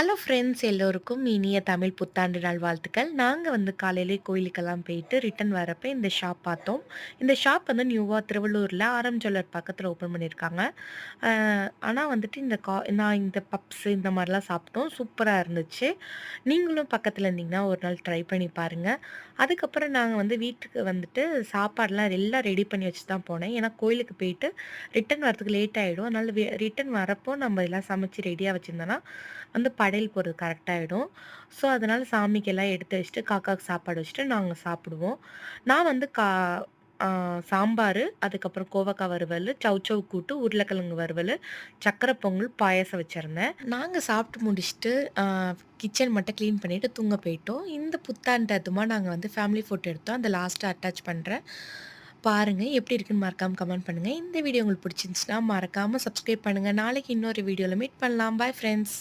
Hello friends எல்லோருக்கும் இனிய தமிழ் புத்தாண்டு நல்வாழ்த்துக்கள். நாங்க வந்து காலையிலே கோயிலுக்கெல்லாம் போயிட்டு ரிட்டர்ன் வரப்ப இந்த ஷாப் பார்த்தோம். இந்த ஷாப் வந்து நியூவா திருவள்ளூர்ல ஆரம் ஜுவல்லர் பக்கத்துல ஓப்பன் பண்ணியிருக்காங்க. அ ஆனா வந்துட்டு நான் இந்த பப்ஸ் இந்த மாரிலாம் சாப்பிட்டோம். சூப்பரா இருந்துச்சு. நீங்களும் பக்கத்துல இருந்தீங்கன்னா ஒரு நாள் ட்ரை பண்ணி பாருங்க. அதுக்கப்புறம் நாங்க வந்து வீட்டுக்கு வந்துட்டு சாப்பாடுலாம் எல்லாம் ரெடி பண்ணி வச்சு தான் போனேன். ஏன்னா கோயிலுக்கு போயிட்டு ரிட்டர்ன் வரதுக்கு லேட் ஆயிடும். அதனால ரிட்டர்ன் வரப்போ நம்ம எல்லாம் சமைச்சு ரெடியா வச்சிருந்தோம்னா, வந்து படையல் போடுறது கரெக்ட்டா ஆயிடும். ஸோ, அதனால சாமிக்கெல்லாம் எடுத்து வச்சுட்டு, காக்காவுக்கு சாப்பாடு வச்சுட்டு நாங்க சாப்பிடுவோம். நான் வந்து ஆ சாம்பாரு, அதுக்கப்புறம் கோவக்கா வறுவலு, சௌசௌ கூட்டு, உருளைக்கிழங்கு வறுவலு, சர்க்கரை பொங்கல், பாயாசம் வச்சிருந்தேன். நாங்க சாப்பிட்டு முடிச்சுட்டு, கிச்சன் மட்டும் கிளீன் பண்ணிட்டு தூங்க போயிட்டோம். இந்த புத்தாண்டு அதுமா நாங்க வந்து ஃபேமிலி ஃபோட்டோ எடுத்தோம். அத லாஸ்ட்டா அட்டாச் பண்றேன். பாருங்க. எப்படி இருக்குன்னு மறக்காம கமெண்ட் பண்ணுங்க. இந்த வீடியோ உங்களுக்கு பிடிச்சிருந்துச்சுன்னா, மறக்காம சப்ஸ்கிரைப் பண்ணுங்க. நாளைக்கு இன்னொரு வீடியோல மீட் பண்ணலாம். Bye friends.